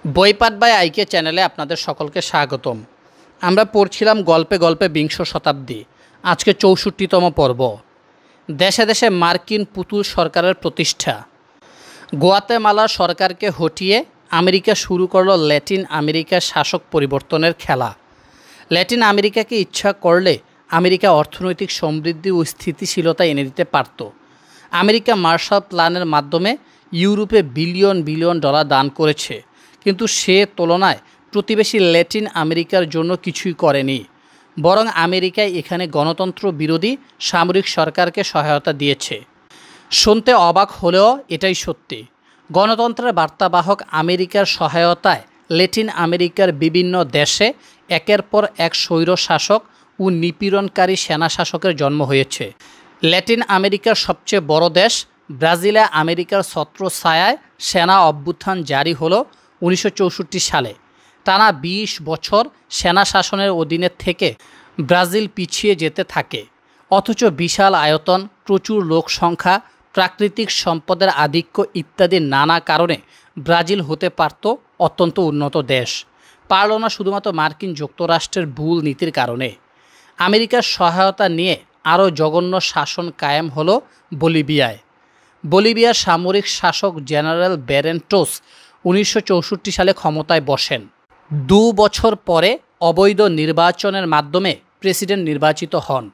বইপাঠ by আইকে চ্যানেলে আপনাদের সকলকে স্বাগতম। আমরা পড়ছিলাম গল্পে গল্পে বিংশ শতাব্দী। আজকে ৬৪তম পর্ব। দেশে দেশে মার্কিন পুতুল সরকারের প্রতিষ্ঠা। গুয়াতেমালার সরকারকে হটিয়ে আমেরিকা শুরু করলো ল্যাটিন আমেরিকার শাসক পরিবর্তনের খেলা। ল্যাটিন আমেরিকাকে ইচ্ছা করলে আমেরিকা অর্থনৈতিক সমৃদ্ধি ও স্থিতিশীলতা এনে দিতে পারত। আমেরিকা মার্শাল প্ল্যানের মাধ্যমে ইউরোপে বিলিয়ন বিলিয়ন ডলার দান করেছে, কিন্তু সে তুলনায় প্রতিবেশী ল্যাটিন আমেরিকার জন্য কিছুই করেনি। বরং আমেরিকায় এখানে গণতন্ত্র বিরোধী সামরিক সরকারকে সহায়তা দিয়েছে। শুনতে অবাক হলেও এটাই সত্যি। গণতন্ত্রের বার্তাবাহক আমেরিকার সহায়তায় ল্যাটিন আমেরিকার বিভিন্ন দেশে একের পর এক স্বৈর শাসক ও নিপীড়নকারী সেনা শাসকের জন্ম হয়েছে। ল্যাটিন আমেরিকার সবচেয়ে বড় দেশ ব্রাজিলে আমেরিকার ছত্রছায়ায় সেনা অভ্যুত্থান জারি হলো 1964 সালে। টানা 20 বছর সেনা শাসনের অধীনে থেকে ব্রাজিল পিছিয়ে যেতে থাকে। অথচ বিশাল আয়তন, প্রচুর লোক সংখ্যা, প্রাকৃতিক সম্পদের আধিক্য ইত্যাদি নানা কারণে ব্রাজিল হতে পারত অত্যন্ত উন্নত দেশ। পারল না শুধুমাত্র মার্কিন যুক্তরাষ্ট্রের ভুল নীতির কারণে। আমেরিকার সহায়তা নিয়ে আরও জঘন্য শাসন কায়েম হলো বলিভিয়ায়। বলিভিয়ার সামরিক শাসক জেনারেল ব্যারেন্টোস 1964 সালে ক্ষমতায় বসেন। 2 বছর পরে অবৈধ নির্বাচনের মাধ্যমে প্রেসিডেন্ট নির্বাচিত হন।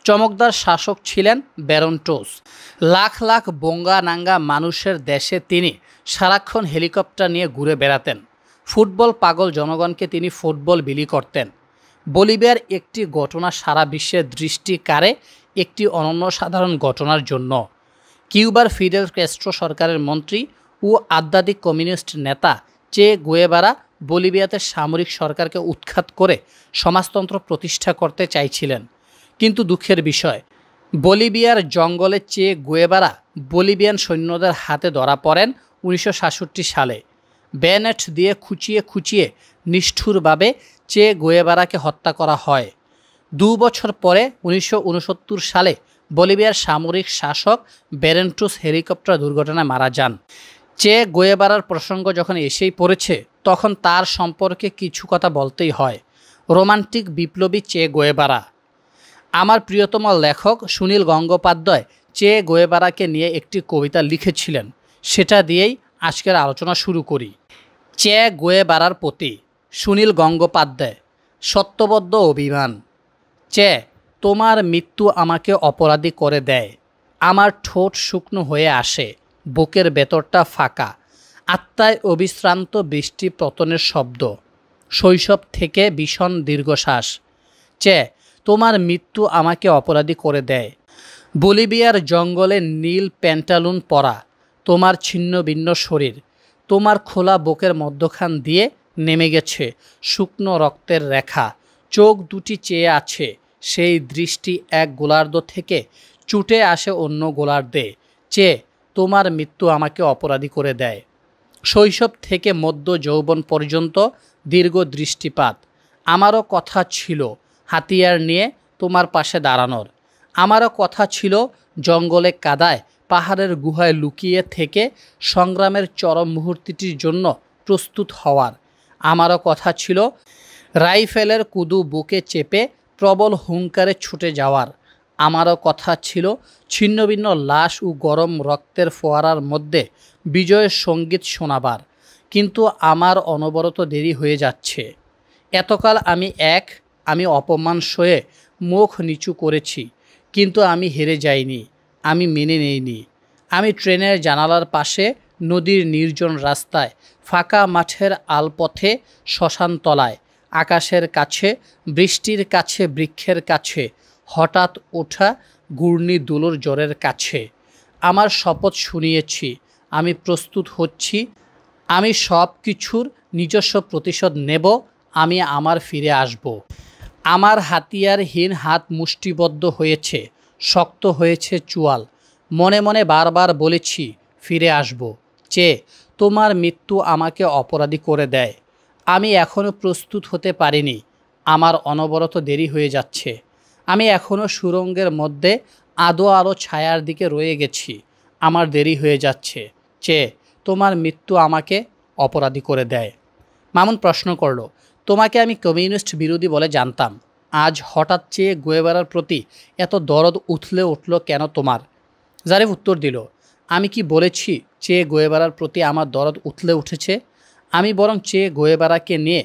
চমকদার শাসক ছিলেন ব্যারেন্টোস। লাখ লাখ বোঙ্গা-নাঙ্গা মানুষের দেশে তিনি সারাক্ষণ হেলিকপ্টার নিয়ে ঘুরে বেড়াতেন। ফুটবল পাগল জনগণকে তিনি ফুটবল বিলি করতেন। বলিভিয়ার একটি ঘটনা সারা বিশ্বের দৃষ্টি কাড়ে একটি অনন্য সাধারণ ঘটনার জন্য। কিউবার ফিদেল ক্যাস্ট্রো সরকারের মন্ত্রী ও আধ্যাত্মিক কমিউনিস্ট নেতা চে গুয়েভারা বলিভিয়াতে সামরিক সরকারকে উৎখাত করে সমাজতন্ত্র প্রতিষ্ঠা করতে চাইছিলেন। কিন্তু দুঃখের বিষয়, বলিভিয়ার জঙ্গলে চে গুয়েভারা বলিভিয়ান সৈন্যদের হাতে ধরা পড়েন 1967 সালে। ব্যানেট দিয়ে খুঁচিয়ে খুঁচিয়ে নিষ্ঠুরভাবে চে গুয়েভারাকে হত্যা করা হয়। 2 বছর পরে 1969 সালে বলিভিয়ার সামরিক শাসক ব্যারেন্টোস হেলিকপ্টার দুর্ঘটনায় মারা যান। চে গুয়েভারার প্রসঙ্গ যখন এসেই পড়েছে, তখন তার সম্পর্কে কিছু কথা বলতেই হয়। রোমান্টিক বিপ্লবী চে গুয়েভারা। আমার প্রিয়তম লেখক সুনীল গঙ্গোপাধ্যায় চে গুয়েভারাকে নিয়ে একটি কবিতা লিখেছিলেন। সেটা দিয়েই আজকের আলোচনা শুরু করি। চে গুয়েভারার প্রতি সুনীল গঙ্গোপাধ্যায়। সত্যবদ্ধ অভিমান। চে, তোমার মৃত্যু আমাকে অপরাধী করে দেয়। আমার ঠোঁট শুকনো হয়ে আসে, বুকের ভেতরটা ফাঁকা, আত্মায় অবিশ্রান্ত বৃষ্টি পতনের শব্দ, শৈশব থেকে ভীষণ দীর্ঘশ্বাস। চে, তোমার মৃত্যু আমাকে অপরাধী করে দেয়। বলিভিয়ার জঙ্গলে নীল প্যান্টালুন পরা, তোমার ছিন্ন ভিন্ন শরীর, তোমার খোলা বুকের মধ্যখান দিয়ে নেমে গেছে শুকনো রক্তের রেখা। চোখ দুটি চেয়ে আছে, সেই দৃষ্টি এক গোলার্ধ থেকে ছুটে আসে অন্য গোলার্ধে। চে, তোমার মৃত্যু আমাকে অপরাধী করে দেয়। শৈশব থেকে মধ্য যৌবন পর্যন্ত দীর্ঘ দৃষ্টিপাত। আমারও কথা ছিল হাতিয়ার নিয়ে তোমার পাশে দাঁড়ানোর। আমারও কথা ছিল জঙ্গলে কাদায় পাহাড়ের গুহায় লুকিয়ে থেকে সংগ্রামের চরম মুহূর্তটির জন্য প্রস্তুত হওয়ার। আমারও কথা ছিল রাইফেলের কুদু বুকে চেপে প্রবল হুঙ্কারে ছুটে যাওয়ার। আমারও কথা ছিল ছিন্নভিন্ন লাশ ও গরম রক্তের ফোয়ারার মধ্যে বিজয়ের সঙ্গীত শোনাবার। কিন্তু আমার অনবরত দেরি হয়ে যাচ্ছে। এতকাল আমি অপমান সয়ে মুখ নিচু করেছি, কিন্তু আমি হেরে যাইনি, আমি মেনে নেইনি। আমি ট্রেনের জানালার পাশে, নদীর নির্জন রাস্তায়, ফাঁকা মাঠের আলপথে, শ্মশান তলায়, আকাশের কাছে, বৃষ্টির কাছে, বৃক্ষের কাছে, হঠাৎ ওঠা ঘূর্ণি দুলোর জ্বরের কাছে আমার শপথ শুনিয়েছি। আমি প্রস্তুত হচ্ছি, আমি সব কিছুর নিজস্ব প্রতিশোধ নেব, আমি আমার ফিরে আসব। আমার হাতিয়ারহীন হাত মুষ্টিবদ্ধ হয়েছে, শক্ত হয়েছে চুয়াল। মনে মনে বারবার বলেছি ফিরে আসব। চে, তোমার মৃত্যু আমাকে অপরাধী করে দেয়। আমি এখনও প্রস্তুত হতে পারিনি, আমার অনবরত দেরি হয়ে যাচ্ছে। আমি এখনও সুরঙ্গের মধ্যে আদো আলো ছায়ার দিকে রয়ে গেছি, আমার দেরি হয়ে যাচ্ছে। চে, তোমার মৃত্যু আমাকে অপরাধী করে দেয়। মামুন প্রশ্ন করল, তোমাকে আমি কমিউনিস্ট বিরোধী বলে জানতাম, আজ হঠাৎ চে গুয়েভারার প্রতি এত দরদ উঠল কেন তোমার? জারিফ উত্তর দিল, আমি কি বলেছি চে গুয়েভারার প্রতি আমার দরদ উঠেছে? আমি বরং চে গুয়েভারাকে নিয়ে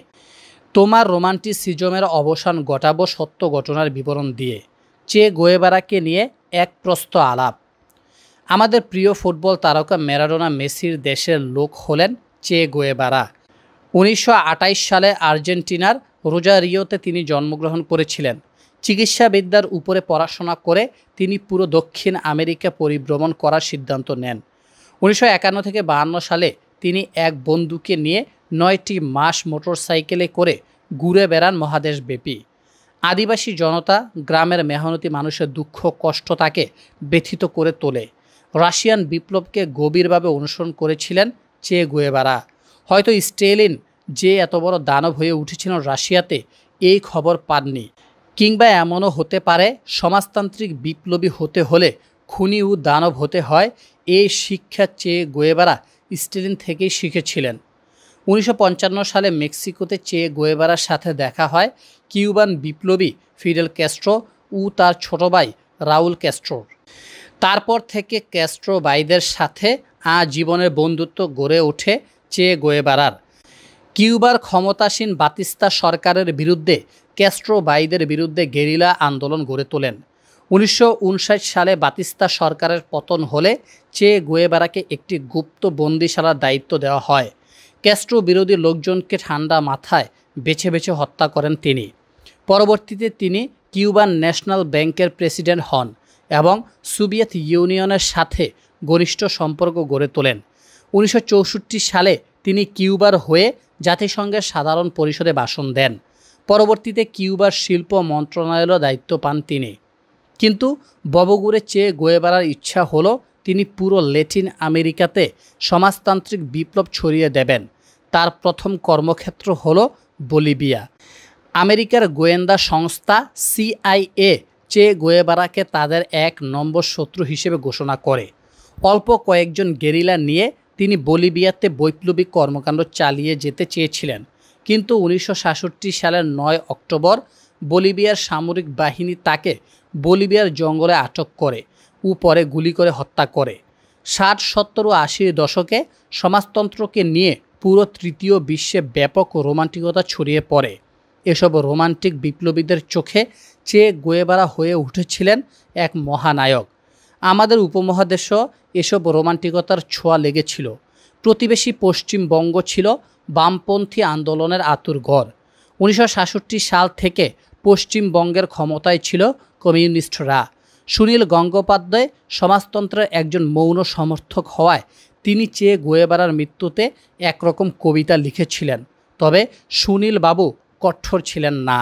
তোমার রোমান্টিসিজমের অবসান ঘটাবো সত্য ঘটনার বিবরণ দিয়ে। চে গুয়েভারাকে নিয়ে এক প্রস্ত আলাপ। আমাদের প্রিয় ফুটবল তারকা ম্যারাডোনা মেসির দেশের লোক হলেন চে গুয়েভারা। 1928 সালে আর্জেন্টিনার রোজারিওতে তিনি জন্মগ্রহণ করেছিলেন। চিকিৎসাবিদ্যার উপরে পড়াশোনা করে তিনি পুরো দক্ষিণ আমেরিকা পরিভ্রমণ করার সিদ্ধান্ত নেন। 1951 থেকে 52 সালে তিনি এক বন্ধুকে নিয়ে 9টি মাস মোটরসাইকেলে করে ঘুরে বেড়ান মহাদেশব্যাপী। আদিবাসী জনতা, গ্রামের মেহনতি মানুষের দুঃখ কষ্ট তাকে ব্যথিত করে তোলে। রাশিয়ান বিপ্লবকে গভীরভাবে অনুসরণ করেছিলেন চে গুয়েভারা। হয়তো স্টেলিন যে এত বড় দানব হয়ে উঠেছিলেন রাশিয়াতে, এই খবর পাননি। কিংবা এমনও হতে পারে সমাজতান্ত্রিক বিপ্লবী হতে হলে খুনি ও দানব হতে হয়, এই শিক্ষা চে গুয়েভারা স্টেলিন থেকেই শিখেছিলেন। 1955 সালে মেক্সিকোতে চে গুয়েভারার সাথে দেখা হয় কিউবান বিপ্লবী ফিডেল ক্যাস্ট্রো ও তার ছোট ভাই রাউল ক্যাস্ট্রোর। তারপর থেকে ক্যাস্ট্রো ভাইদের সাথে আজীবনের বন্ধুত্ব গড়ে ওঠে চে গুয়েভারার। কিউবার ক্ষমতাসীন বাতিস্তা সরকারের বিরুদ্ধে ক্যাস্ট্রো ভাইদের বিরুদ্ধে গেরিলা আন্দোলন গড়ে তোলেন। 1959 সালে বাতিস্তা সরকারের পতন হলে চে গুয়েভারাকে একটি গুপ্ত বন্দিশালার দায়িত্ব দেওয়া হয়। ক্যাস্ট্রো বিরোধী লোকজনকে ঠান্ডা মাথায় বেছে বেছে হত্যা করেন তিনি। পরবর্তীতে তিনি কিউবান ন্যাশনাল ব্যাংকের প্রেসিডেন্ট হন এবং সোভিয়েত ইউনিয়নের সাথে ঘনিষ্ঠ সম্পর্ক গড়ে তোলেন। 1964 সালে তিনি কিউবার হয়ে জাতিসংঘের সাধারণ পরিষদে ভাষণ দেন। পরবর্তীতে কিউবার শিল্প মন্ত্রণালয়েরও দায়িত্ব পান তিনি। কিন্তু ববগুরে চে গুয়েভারার ইচ্ছা হলো তিনি পুরো ল্যাটিন আমেরিকাতে সমাজতান্ত্রিক বিপ্লব ছড়িয়ে দেবেন। তার প্রথম কর্মক্ষেত্র হলো বলিভিয়া। আমেরিকার গোয়েন্দা সংস্থা CIA চে গুয়েভারাকে তাদের 1 নম্বর শত্রু হিসেবে ঘোষণা করে। অল্প কয়েকজন গেরিলা নিয়ে তিনি বলিভিয়াতে বৈপ্লবিক কর্মকাণ্ড চালিয়ে যেতে চেয়েছিলেন, কিন্তু 1966 সালের 9 অক্টোবর বলিভিয়ার সামরিক বাহিনী তাকে বলিভিয়ার জঙ্গলে আটক করে ও পরে গুলি করে হত্যা করে। 60, 70 ও 80-এর দশকে সমাজতন্ত্রকে নিয়ে পুরো তৃতীয় বিশ্বে ব্যাপক রোমান্টিকতা ছড়িয়ে পড়ে। এসব রোমান্টিক বিপ্লবীদের চোখে চে গুয়েভারা হয়ে উঠেছিলেন এক মহানায়ক। আমাদের উপমহাদেশও এসব রোমান্টিকতার ছোঁয়া লেগেছিল। প্রতিবেশী পশ্চিমবঙ্গ ছিল বামপন্থী আন্দোলনের আঁতুড়ঘর। 1966 সাল থেকে পশ্চিমবঙ্গের ক্ষমতায় ছিল কমিউনিস্টরা। সুনীল গঙ্গোপাধ্যায় সমাজতন্ত্রের একজন মৌন সমর্থক হওয়ায় তিনি চে গুয়েভারার মৃত্যুতে একরকম কবিতা লিখেছিলেন। তবে সুনীল বাবু কঠোর ছিলেন না।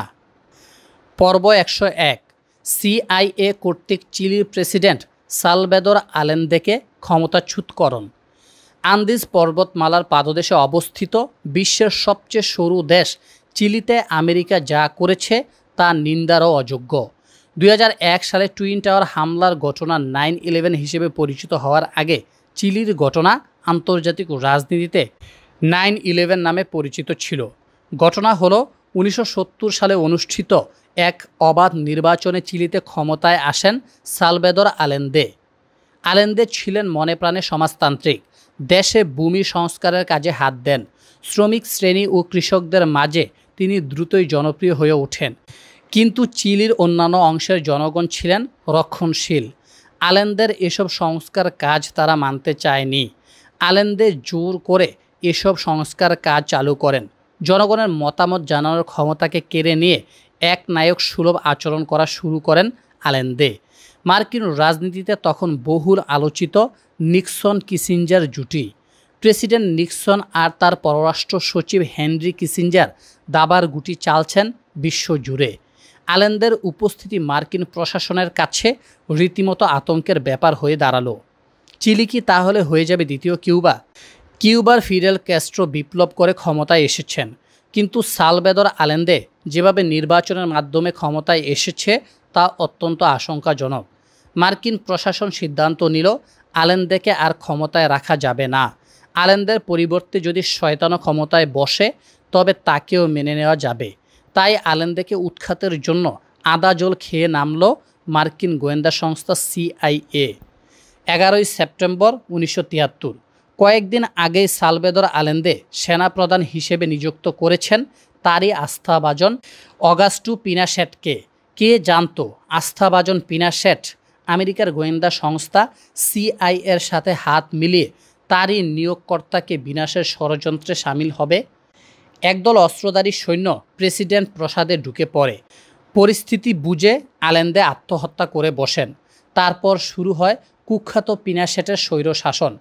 পর্ব 101। CIA কর্তৃক চিলির প্রেসিডেন্ট সালভাদর আলেন্দেকে ক্ষমতাচ্যুতকরণ। আন্দিজ পর্বতমালার পাদদেশে অবস্থিত বিশ্বের সবচেয়ে সরু দেশ চিলিতে আমেরিকা যা করেছে তা নিন্দারও অযোগ্য। 2001 সালে টুইন টাওয়ার হামলার ঘটনা 9/11 হিসেবে পরিচিত হওয়ার আগে চিলির ঘটনা আন্তর্জাতিক রাজনীতিতে 9/11 নামে পরিচিত ছিল। ঘটনা হলো 1970 সালে অনুষ্ঠিত এক অবাধ নির্বাচনে চিলিতে ক্ষমতায় আসেন সালভাদর আলেন্দে। আলেন্দে ছিলেন মনে প্রাণে সমাজতান্ত্রিক। দেশে ভূমি সংস্কারের কাজে হাত দেন। শ্রমিক শ্রেণী ও কৃষকদের মাঝে তিনি দ্রুতই জনপ্রিয় হয়ে ওঠেন। কিন্তু চিলির অন্যান্য অংশের জনগণ ছিলেন রক্ষণশীল। আলেন্দের এসব সংস্কার কাজ তারা মানতে চায়নি। আলেন্দে জোর করে এসব সংস্কার কাজ চালু করেন। জনগণের মতামত জানানোর ক্ষমতাকে কেড়ে নিয়ে এক নায়ক সুলভ আচরণ করা শুরু করেন আলেন্দে। মার্কিন রাজনীতিতে তখন বহুল আলোচিত নিক্সন কিসিঞ্জার জুটি। প্রেসিডেন্ট নিক্সন আর তার পররাষ্ট্র সচিব হেনরি কিসিঞ্জার দাবার গুটি চালছেন বিশ্বজুড়ে। আলেন্দের উপস্থিতি মার্কিন প্রশাসনের কাছে রীতিমতো আতঙ্কের ব্যাপার হয়ে দাঁড়ালো। চিলি কি তাহলে হয়ে যাবে দ্বিতীয় কিউবা? কিউবার ফিডেল ক্যাস্ট্রো বিপ্লব করে ক্ষমতায় এসেছেন, কিন্তু সালভাদর আলেন্দে যেভাবে নির্বাচনের মাধ্যমে ক্ষমতায় এসেছে তা অত্যন্ত আশঙ্কাজনক। মার্কিন প্রশাসন সিদ্ধান্ত নিল আলেন্দেকে আর ক্ষমতায় রাখা যাবে না। আলেন্দের পরিবর্তে যদি শয়তানও ক্ষমতায় বসে তবে তাকেও মেনে নেওয়া যাবে। তাই আলেনদেকে উৎখাতের জন্য আদা জল খেয়ে নামল মার্কিন গোয়েন্দা সংস্থা CIA। 11ই সেপ্টেম্বর 1973, কয়েকদিন আগেই সালভেদর আলেন্দে সেনাপ্রধান হিসেবে নিযুক্ত করেছেন তারই আস্থাভাজন অগাস্টো পিনোশেটকে। কে জানত আস্থাভাজন পিনোশেট আমেরিকার গোয়েন্দা সংস্থা CIA-এর সাথে হাত মিলিয়ে তারই নিয়োগকর্তাকে বিনাশের ষড়যন্ত্রে সামিল হবে? একদল অস্ত্রধারী সৈন্য প্রেসিডেন্ট প্রাসাদে ঢুকে পড়ে। পরিস্থিতি বুঝে আলেন্দে আত্মহত্যা করে বসেন। তারপর শুরু হয় কুখ্যাত পিনোশেটের স্বৈরশাসন।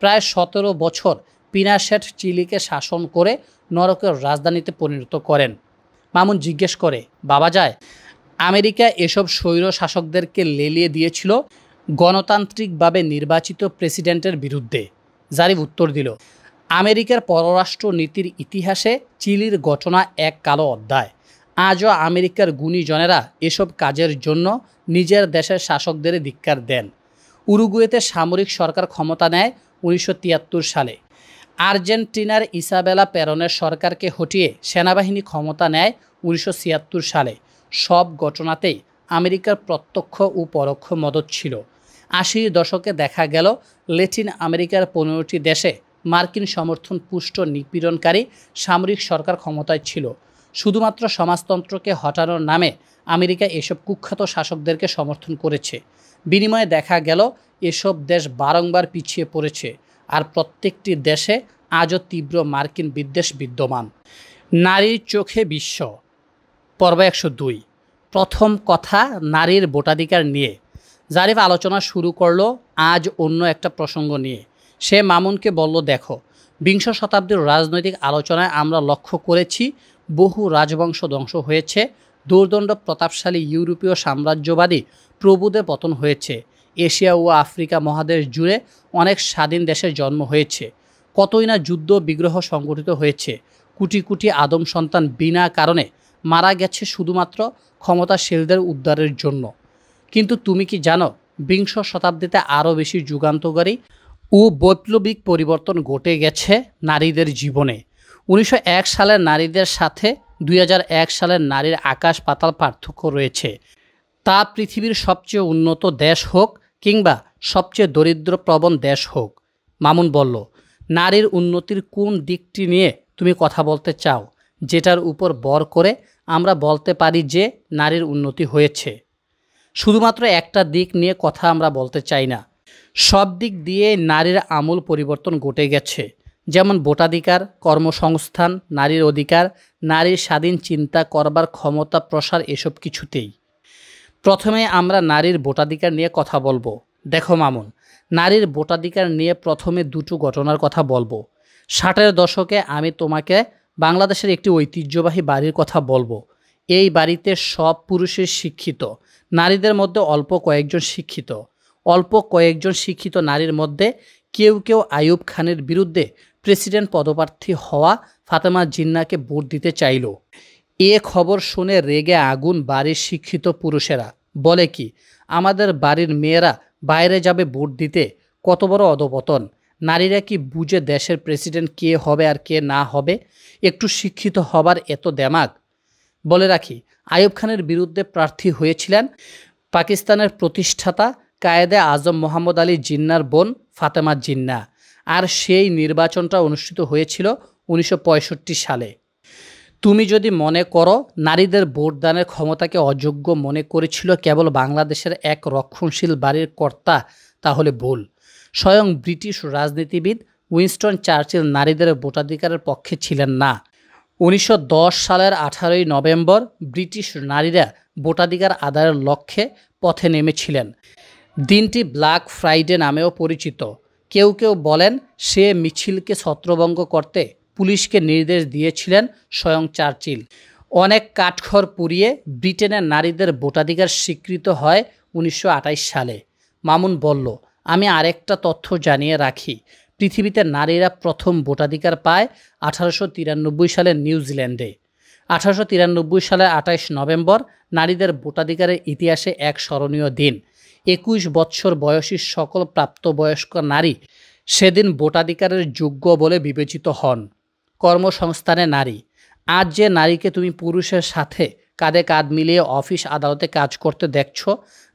প্রায় 17 বছর পিনোশেট চিলিকে শাসন করে নরকের রাজধানীতে পরিণত করেন। মামুন জিজ্ঞেস করে, বাবা যায়, আমেরিকা এসব স্বৈর শাসকদেরকে লেলিয়ে দিয়েছিল গণতান্ত্রিকভাবে নির্বাচিত প্রেসিডেন্টের বিরুদ্ধে? জারিফ উত্তর দিল, আমেরিকার পররাষ্ট্র নীতির ইতিহাসে চিলির ঘটনা এক কালো অধ্যায়। আজও আমেরিকার গুণীজনেরা এসব কাজের জন্য নিজের দেশের শাসকদের ধিক্কার দেন। উরুগুয়েতে সামরিক সরকার ক্ষমতা নেয় 1973 সালে। আর্জেন্টিনার ইসাবেলা পেরনের সরকারকে হটিয়ে সেনাবাহিনী ক্ষমতা নেয় 1976 সালে। সব ঘটনাতেই আমেরিকার প্রত্যক্ষ ও পরোক্ষ মদত ছিল। 80 দশকে দেখা গেল ল্যাটিন আমেরিকার 15টি দেশে মার্কিন সমর্থন পুষ্ট নিপীড়নকারী সামরিক সরকার ক্ষমতায় ছিল। শুধুমাত্র সমাজতন্ত্রকে হটানোর নামে আমেরিকা এসব কুখ্যাত শাসকদেরকে সমর্থন করেছে। বিনিময়ে দেখা গেল এসব দেশ বারংবার পিছিয়ে পড়েছে, আর প্রত্যেকটি দেশে আজও তীব্র মার্কিন বিদ্বেষ বিদ্যমান। নারীর চোখে বিশ্ব, পর্ব 102। প্রথম কথা নারীর ভোটাধিকার নিয়ে। জারিফ আলোচনা শুরু করলো আজ অন্য একটা প্রসঙ্গ নিয়ে। সে মামুনকে বলল, দেখো, বিংশ শতাব্দীর রাজনৈতিক আলোচনায় আমরা লক্ষ্য করেছি বহু রাজবংশ ধ্বংস হয়েছে, দুর্দণ্ড প্রতাপশালী ইউরোপীয় সাম্রাজ্যবাদী প্রভুদের পতন হয়েছে, এশিয়া ও আফ্রিকা মহাদেশ জুড়ে অনেক স্বাধীন দেশের জন্ম হয়েছে, কতই না যুদ্ধ বিগ্রহ সংগঠিত হয়েছে, কোটি কোটি আদম সন্তান বিনা কারণে মারা গেছে শুধুমাত্র ক্ষমতাশীলদের উদ্ধারের জন্য। কিন্তু তুমি কি জানো, বিংশ শতাব্দীতে আরও বেশি যুগান্তকারী ও বৈপ্লবিক পরিবর্তন ঘটে গেছে নারীদের জীবনে। 1901 সালের নারীদের সাথে 2001 সালের নারীর আকাশ পাতাল পার্থক্য রয়েছে। তা পৃথিবীর সবচেয়ে উন্নত দেশ হোক কিংবা সবচেয়ে দরিদ্রপ্রবণ দেশ হোক। মামুন বলল, নারীর উন্নতির কোন দিকটি নিয়ে তুমি কথা বলতে চাও, যেটার উপর ভর করে আমরা বলতে পারি যে নারীর উন্নতি হয়েছে? শুধুমাত্র একটা দিক নিয়ে কথা আমরা বলতে চাই না, সব দিক দিয়ে নারীর আমূল পরিবর্তন ঘটে গেছে। যেমন ভোটাধিকার, কর্মসংস্থান, নারীর অধিকার, নারীর স্বাধীন চিন্তা করবার ক্ষমতা, প্রসার, এসব কিছুতেই। প্রথমে আমরা নারীর ভোটাধিকার নিয়ে কথা বলবো। দেখো মামুন, নারীর ভোটাধিকার নিয়ে প্রথমে দুটো ঘটনার কথা বলবো। 60-এর দশকে আমি তোমাকে বাংলাদেশের একটি ঐতিহ্যবাহী বাড়ির কথা বলবো। এই বাড়িতে সব পুরুষের শিক্ষিত, নারীদের মধ্যে অল্প কয়েকজন শিক্ষিত। অল্প কয়েকজন শিক্ষিত নারীর মধ্যে কেউ কেউ আইয়ুব খানের বিরুদ্ধে প্রেসিডেন্ট পদপ্রার্থী হওয়া ফাতেমা জিন্নাহকে ভোট দিতে চাইল। এ খবর শুনে রেগে আগুন বাড়ির শিক্ষিত পুরুষেরা। বলে কি, আমাদের বাড়ির মেয়েরা বাইরে যাবে ভোট দিতে? কত বড় অধপতন! নারীরা কি বুঝে দেশের প্রেসিডেন্ট কে হবে আর কে না হবে? একটু শিক্ষিত হবার এত দেমাগ! বলে রাখি, আইয়ুব খানের বিরুদ্ধে প্রার্থী হয়েছিলেন পাকিস্তানের প্রতিষ্ঠাতা কায়েদে আজম মোহাম্মদ আলী জিন্নার বোন ফাতেমা জিন্নাহ, আর সেই নির্বাচনটা অনুষ্ঠিত হয়েছিল 1965 সালে। তুমি যদি মনে করো নারীদের ভোটদানের ক্ষমতাকে অযোগ্য মনে করেছিল কেবল বাংলাদেশের এক রক্ষণশীল বাড়ির কর্তা, তাহলে ভুল। স্বয়ং ব্রিটিশ রাজনীতিবিদ উইনস্টন চার্চিল নারীদের ভোটাধিকারের পক্ষে ছিলেন না। 1910 সালের 18ই নভেম্বর ব্রিটিশ নারীরা ভোটাধিকার আদায়ের লক্ষ্যে পথে নেমেছিলেন। দিনটি ব্ল্যাক ফ্রাইডে নামেও পরিচিত। কেউ কেউ বলেন সে মিছিলকে ছত্রভঙ্গ করতে পুলিশকে নির্দেশ দিয়েছিলেন স্বয়ং চার্চিল। অনেক কাঠখড় পুড়িয়ে ব্রিটেনের নারীদের ভোটাধিকার স্বীকৃত হয় 1928 সালে। মামুন বলল, আমি আরেকটা তথ্য জানিয়ে রাখি, পৃথিবীতে নারীরা প্রথম ভোটাধিকার পায় 1893 সালে নিউজিল্যান্ডে। 1893 সালের 28 নভেম্বর নারীদের ভোটাধিকারের ইতিহাসে এক স্মরণীয় দিন। 21 বছর বয়সী সকল প্রাপ্তবয়স্ক নারী সেদিন ভোটাধিকারের যোগ্য বলে বিবেচিত হন। কর্মসংস্থানে নারী। আজ যে নারীকে তুমি পুরুষের সাথে কাঁধে কাঁধ মিলিয়ে অফিস আদালতে কাজ করতে দেখছো,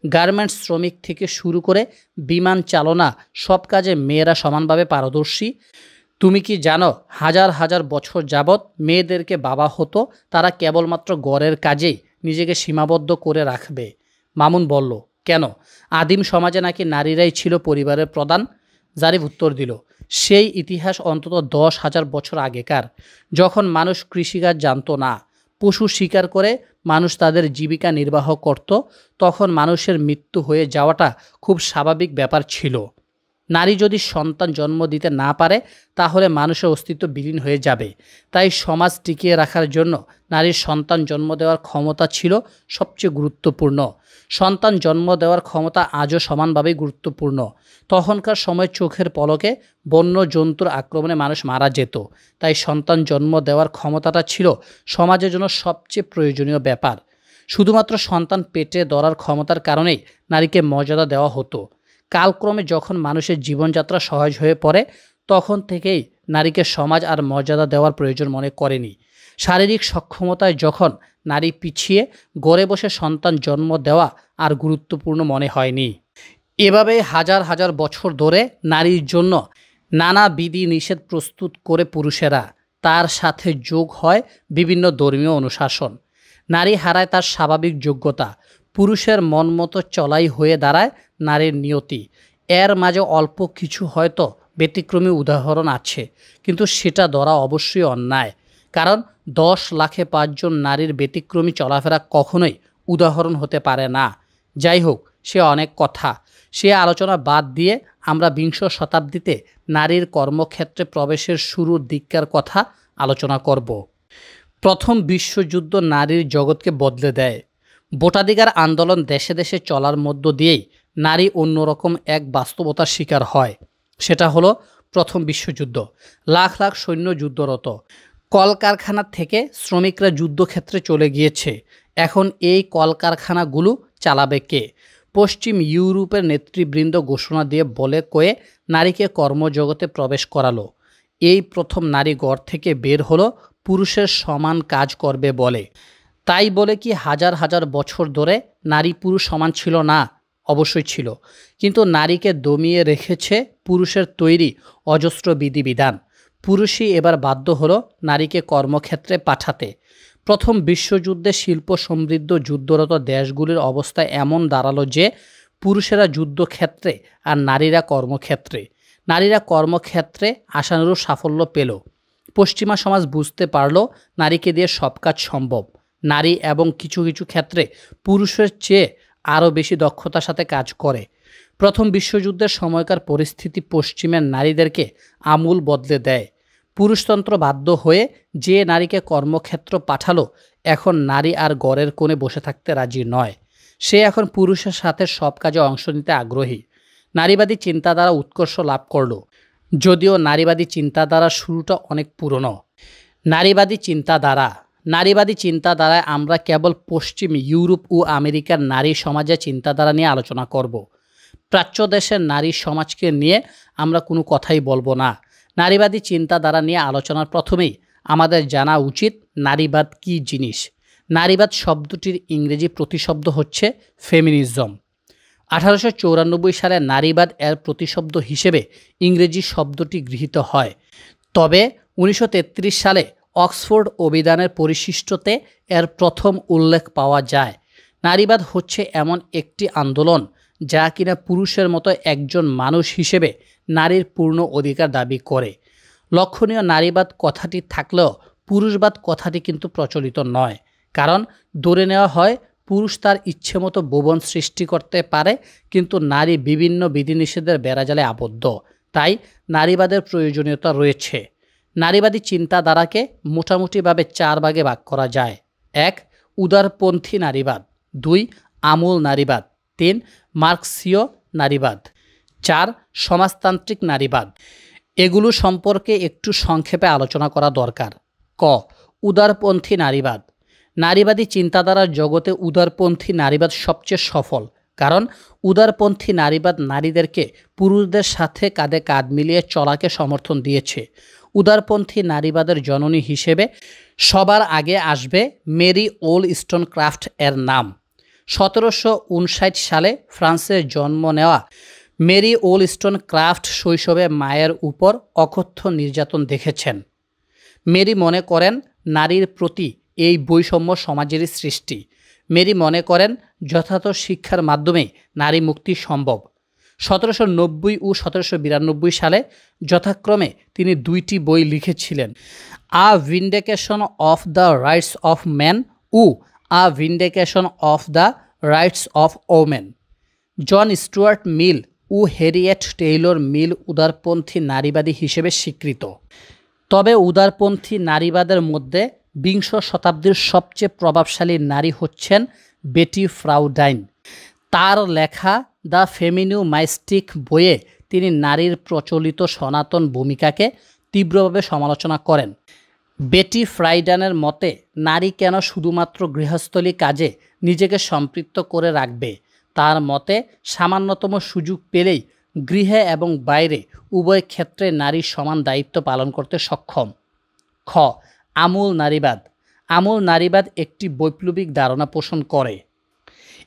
গার্মেন্টস শ্রমিক থেকে শুরু করে বিমান চালনা সব কাজে মেয়েরা সমানভাবে পারদর্শী। তুমি কি জানো হাজার হাজার বছর যাবৎ মেয়েদেরকে বাবা হতো তারা কেবলমাত্র ঘরের কাজেই নিজেকে সীমাবদ্ধ করে রাখবে? মামুন বলল, কেন? আদিম সমাজে নাকি নারীরাই ছিল পরিবারের প্রধান? জারিফ উত্তর দিল, সেই ইতিহাস অন্তত 10,000 বছর আগেকার, যখন মানুষ কৃষিকাজ জানতো না, পশু শিকার করে মানুষ তাদের জীবিকা নির্বাহ করত, তখন মানুষের মৃত্যু হয়ে যাওয়াটা খুব স্বাভাবিক ব্যাপার ছিল। নারী যদি সন্তান জন্ম দিতে না পারে তাহলে মানুষের অস্তিত্ব বিলীন হয়ে যাবে। তাই সমাজ টিকিয়ে রাখার জন্য নারীর সন্তান জন্ম দেওয়ার ক্ষমতা ছিল সবচেয়ে গুরুত্বপূর্ণ। সন্তান জন্ম দেওয়ার ক্ষমতা আজও সমানভাবেই গুরুত্বপূর্ণ। তখনকার সময় চোখের পলকে বন্য জন্তুর আক্রমণে মানুষ মারা যেত, তাই সন্তান জন্ম দেওয়ার ক্ষমতাটা ছিল সমাজের জন্য সবচেয়ে প্রয়োজনীয় ব্যাপার। শুধুমাত্র সন্তান পেটে ধরার ক্ষমতার কারণেই নারীকে মর্যাদা দেওয়া হতো। কালক্রমে যখন মানুষের জীবনযাত্রা সহজ হয়ে পড়ে তখন থেকেই নারীকে সমাজ আর মর্যাদা দেওয়ার প্রয়োজন মনে করেনি। শারীরিক সক্ষমতায় যখন নারী পিছিয়ে, গড়ে বসে সন্তান জন্ম দেওয়া আর গুরুত্বপূর্ণ মনে হয়নি। এভাবে হাজার হাজার বছর ধরে নারীর জন্য নানা বিধি নিষেধ প্রস্তুত করে পুরুষেরা, তার সাথে যোগ হয় বিভিন্ন ধর্মীয় অনুশাসন। নারী হারায় তার স্বাভাবিক যোগ্যতা, পুরুষের মন মতো চলাই হয়ে দাঁড়ায় নারীর নিয়তি। এর মাঝে অল্প কিছু হয়তো ব্যতিক্রমী উদাহরণ আছে, কিন্তু সেটা ধরা অবশ্যই অন্যায়, কারণ 10 লাখে 5 জন নারীর ব্যতিক্রমী চলাফেরা কখনোই উদাহরণ হতে পারে না। যাই হোক, সে অনেক কথা, সে আলোচনা বাদ দিয়ে আমরা বিংশ শতাব্দীতে নারীর কর্মক্ষেত্রে প্রবেশের শুরুর দিককার কথা আলোচনা করব। প্রথম বিশ্বযুদ্ধ নারীর জগৎকে বদলে দেয়। ভোটাধিকার আন্দোলন দেশে দেশে চলার মধ্য দিয়েই নারী অন্যরকম এক বাস্তবতার শিকার হয়। সেটা হলো প্রথম বিশ্বযুদ্ধ। লাখ লাখ সৈন্য যুদ্ধরত, কলকারখানা থেকে শ্রমিকরা যুদ্ধক্ষেত্রে চলে গিয়েছে। এখন এই কলকারখানাগুলো চালাবে কে? পশ্চিম ইউরোপের নেতৃবৃন্দ ঘোষণা দিয়ে বলে কয়ে নারীকে কর্মজগতে প্রবেশ করালো। এই প্রথম নারী ঘর থেকে বের হলো পুরুষের সমান কাজ করবে বলে। তাই বলে কি হাজার হাজার বছর ধরে নারী পুরুষ সমান ছিল না? অবশ্যই ছিল, কিন্তু নারীকে দমিয়ে রেখেছে পুরুষের তৈরি অজস্র বিধিবিধান। পুরুষই এবার বাধ্য হলো নারীকে কর্মক্ষেত্রে পাঠাতে। প্রথম বিশ্বযুদ্ধে শিল্প সমৃদ্ধ যুদ্ধরত দেশগুলির অবস্থা এমন দাঁড়ালো যে পুরুষেরা যুদ্ধক্ষেত্রে আর নারীরা কর্মক্ষেত্রে। নারীরা কর্মক্ষেত্রে আশানুরূপ সাফল্য পেল। পশ্চিমা সমাজ বুঝতে পারল নারীকে দিয়ে সব কাজ সম্ভব। নারী এবং কিছু কিছু ক্ষেত্রে পুরুষের চেয়ে আরও বেশি দক্ষতার সাথে কাজ করে। প্রথম বিশ্বযুদ্ধের সময়কার পরিস্থিতি পশ্চিমের নারীদেরকে আমূল বদলে দেয়। পুরুষতন্ত্র বাধ্য হয়ে যে নারীকে কর্মক্ষেত্র পাঠালো, এখন নারী আর ঘরের কোণে বসে থাকতে রাজি নয়। সে এখন পুরুষের সাথে সব কাজে অংশ নিতে আগ্রহী। নারীবাদী চিন্তাধারা উৎকর্ষ লাভ করল, যদিও নারীবাদী চিন্তাধারার শুরুটা অনেক পুরনো। নারীবাদী চিন্তাধারায় আমরা কেবল পশ্চিম ইউরোপ ও আমেরিকার নারী সমাজের চিন্তাধারা নিয়ে আলোচনা করব। প্রাচ্য দেশের নারী সমাজকে নিয়ে আমরা কোনো কথাই বলবো না। নারীবাদী চিন্তাধারা নিয়ে আলোচনার প্রথমেই আমাদের জানা উচিত নারীবাদ কী জিনিস। নারীবাদ শব্দটির ইংরেজি প্রতিশব্দ হচ্ছে ফেমিনিজম। 1894 সালে নারীবাদ এর প্রতিশব্দ হিসেবে ইংরেজি শব্দটি গৃহীত হয়। তবে 1933 সালে অক্সফোর্ড অভিধানের পরিশিষ্টতে এর প্রথম উল্লেখ পাওয়া যায়। নারীবাদ হচ্ছে এমন একটি আন্দোলন যা কিনা পুরুষের মতো একজন মানুষ হিসেবে নারীর পূর্ণ অধিকার দাবি করে। লক্ষণীয় নারীবাদ কথাটি থাকলেও পুরুষবাদ কথাটি কিন্তু প্রচলিত নয়, কারণ ধরে নেওয়া হয় পুরুষ তার ইচ্ছে মতো ভুবন সৃষ্টি করতে পারে, কিন্তু নারী বিভিন্ন বিধিনিষেধের বেড়াজালে আবদ্ধ। তাই নারীবাদের প্রয়োজনীয়তা রয়েছে। নারীবাদী চিন্তাধারাকে মোটামুটিভাবে 4 ভাগে ভাগ করা যায়। 1. উদারপন্থী নারীবাদ। 2. আমূল নারীবাদ। 3. মার্ক্সীয় নারীবাদ। 4. সমাজতান্ত্রিক নারীবাদ। এগুলো সম্পর্কে একটু সংক্ষেপে আলোচনা করা দরকার। ক. উদারপন্থী নারীবাদ। নারীবাদী চিন্তাধারার জগতে উদারপন্থী নারীবাদ সবচেয়ে সফল, কারণ উদারপন্থী নারীবাদ নারীদেরকে পুরুষদের সাথে কাঁধে কাঁধ মিলিয়ে চলাকে সমর্থন দিয়েছে। উদারপন্থী নারীবাদের জননী হিসেবে সবার আগে আসবে মেরি ওলস্টোনক্রাফট এর নাম। 1759 সালে ফ্রান্সে জন্ম নেওয়া মেরি ওলস্টোনক্রাফট শৈশবে মায়ের উপর অকথ্য নির্যাতন দেখেছেন। মেরি মনে করেন নারীর প্রতি এই বৈষম্য সমাজেরই সৃষ্টি। মেরি মনে করেন যথাযথ শিক্ষার মাধ্যমেই নারী মুক্তি সম্ভব। 1790 ও 1792 সালে যথাক্রমে তিনি 2টি বই লিখেছিলেন, a vindication of the rights of man ও a vindication of the rights of women. John Stuart Mill ও হ্যারিয়েট টেইলর মিল উদারপন্থী নারীবাদী হিসেবে স্বীকৃত। তবে উদারপন্থী নারীবাদের মধ্যে বিংশ শতাব্দীর সবচেয়ে প্রভাবশালী নারী হচ্ছেন বেটি ফ্রাউডাইন। তার লেখা দ্য ফেমিনিউমাইস্টিক বইয়ে তিনি নারীর প্রচলিত সনাতন ভূমিকাকে তীব্রভাবে সমালোচনা করেন। বেটি ফ্রাউডাইনের মতে নারী কেন শুধুমাত্র গৃহস্থলী কাজে নিজেকে সম্পৃক্ত করে রাখবে। তার মতে সামান্যতম সুযোগ পেলেই গৃহে এবং বাইরে উভয় ক্ষেত্রে নারী সমান দায়িত্ব পালন করতে সক্ষম। খ. আমূল নারীবাদ। আমূল নারীবাদ একটি বৈপ্লবিক ধারণা পোষণ করে।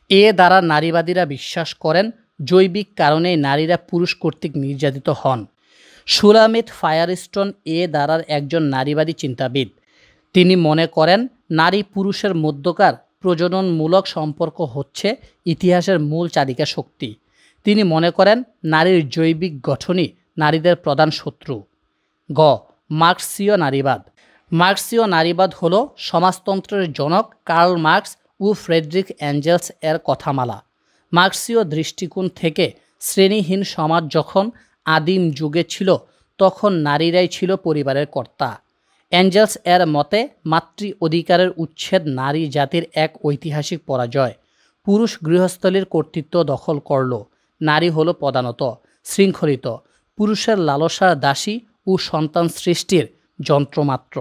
এ দ্বারা নারীবাদীরা বিশ্বাস করেন জৈবিক কারণেই নারীরা পুরুষ কর্তৃক নির্যাতিত হন। সুলামিত ফায়ারস্টোন এ দ্বারার একজন নারীবাদী চিন্তাবিদ। তিনি মনে করেন নারী পুরুষের মধ্যকার প্রজননমূলক সম্পর্ক হচ্ছে ইতিহাসের মূল চালিকা শক্তি। তিনি মনে করেন নারীর জৈবিক গঠনই নারীদের প্রধান শত্রু। গ. মার্ক্সীয় নারীবাদ। মার্ক্সীয় নারীবাদ হল সমাজতন্ত্রের জনক কার্ল মার্কস ও ফ্রেডরিক এঞ্জেলস এর কথামালা। মার্ক্সীয় দৃষ্টিকোণ থেকে শ্রেণীহীন সমাজ যখন আদিম যুগে ছিল তখন নারীরাই ছিল পরিবারের কর্তা। এঞ্জেলস এর মতে মাতৃ অধিকারের উচ্ছেদ নারী জাতির এক ঐতিহাসিক পরাজয়। পুরুষ গৃহস্থলীর কর্তৃত্ব দখল করল, নারী হলো প্রধানত শৃঙ্খলিত, পুরুষের লালসার দাসী ও সন্তান সৃষ্টির যন্ত্রমাত্র।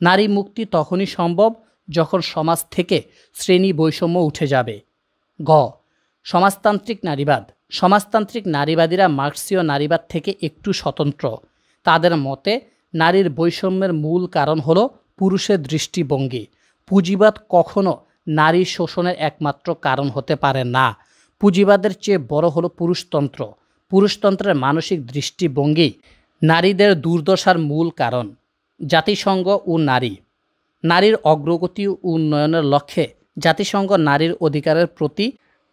নারী মুক্তি তখনই সম্ভব যখন সমাজ থেকে শ্রেণী বৈষম্য উঠে যাবে। গ. সমাজতান্ত্রিক নারীবাদ। সমাজতান্ত্রিক নারীবাদীরা মার্ক্সীয় নারীবাদ থেকে একটু স্বতন্ত্র। তাদের মতে নারীর বৈষম্যের মূল কারণ হলো পুরুষের দৃষ্টিভঙ্গি। পুঁজিবাদ কখনো নারী শোষণের একমাত্র কারণ হতে পারে না। পুঁজিবাদের চেয়ে বড় হলো পুরুষতন্ত্র। পুরুষতন্ত্রের মানসিক দৃষ্টিভঙ্গি নারীদের দুর্দশার মূল কারণ। জাতিসংঘ ও নারী। নারীর অগ্রগতি ও উন্নয়নের লক্ষ্যে জাতিসংঘ নারীর অধিকারের প্রতি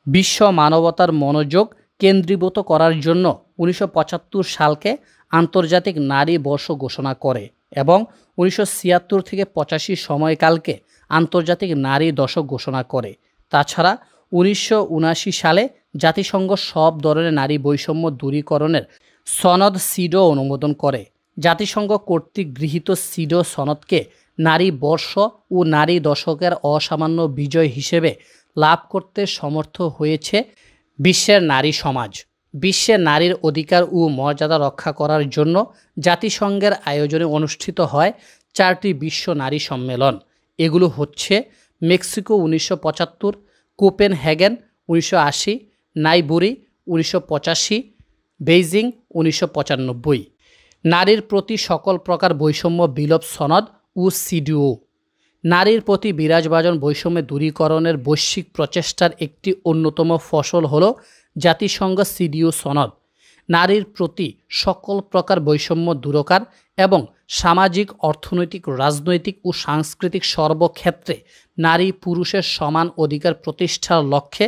বিশ্ব মানবতার মনোযোগ কেন্দ্রীভূত করার জন্য 1975 সালকে আন্তর্জাতিক নারী বর্ষ ঘোষণা করে এবং 1976 থেকে 85 সময়কালকে আন্তর্জাতিক নারী দশক ঘোষণা করে। তাছাড়া 1979 সালে জাতিসংঘ সব ধরনের নারী বৈষম্য দূরীকরণের সনদ সিডো অনুমোদন করে। জাতিসংঘ কর্তৃক গৃহীত সিডো সনদকে নারী বর্ষ ও নারী দশকের অসামান্য বিজয় হিসেবে লাভ করতে সমর্থ হয়েছে বিশ্বের নারী সমাজ। বিশ্বে নারীর অধিকার ও মর্যাদা রক্ষা করার জন্য জাতিসংঘের আয়োজনে অনুষ্ঠিত হয় 4টি বিশ্ব নারী সম্মেলন। এগুলো হচ্ছে মেক্সিকো 1975, কোপেনহেগেন 1980, নাইবুরি 1985, বেইজিং 1995। নারীর প্রতি সকল প্রকার বৈষম্য বিলোপ সনদ ও সিডিও। নারীর প্রতি বিরাজভাজন বৈষম্য দূরীকরণের বৈশ্বিক প্রচেষ্টার একটি অন্যতম ফসল হল জাতিসংঘ সিডিও সনদ। নারীর প্রতি সকল প্রকার বৈষম্য দূরকার এবং সামাজিক, অর্থনৈতিক, রাজনৈতিক ও সাংস্কৃতিক সর্বক্ষেত্রে নারী পুরুষের সমান অধিকার প্রতিষ্ঠার লক্ষ্যে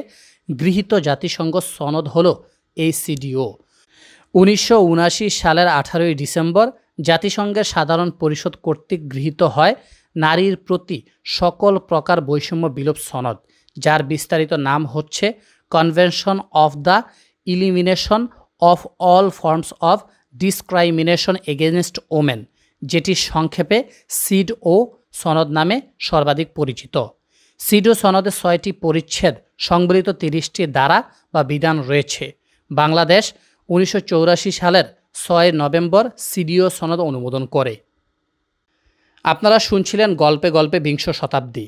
গৃহীত জাতিসংঘ সনদ হল এই সিডিও। 1979 সালের 18 ডিসেম্বর জাতিসংঘের সাধারণ পরিষদ কর্তৃক গৃহীত হয় নারীর প্রতি সকল প্রকার বৈষম্য বিলোপ সনদ, যার বিস্তারিত নাম হচ্ছে convention of the elimination of all forms of discrimination against women, যেটি সংক্ষেপে সিডও সনদ নামে সর্বাধিক পরিচিত। সিডও সনদে 6টি পরিচ্ছেদ সংবলিত 30টি ধারা বা বিধান রয়েছে। বাংলাদেশ 1984 সালের 6 নভেম্বর সিডিও সনদ অনুমোদন করে। আপনারা শুনছিলেন গল্পে গল্পে বিংশ শতাব্দী।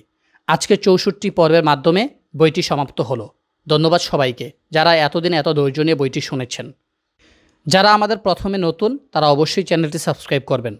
আজকে 64 পর্বের মাধ্যমে বইটি সমাপ্ত হলো। ধন্যবাদ সবাইকে যারা এতদিন এত ধৈর্য নিয়ে বইটি শুনেছেন। যারা আমাদের প্রথমে নতুন তারা অবশ্যই চ্যানেলটি সাবস্ক্রাইব করবেন।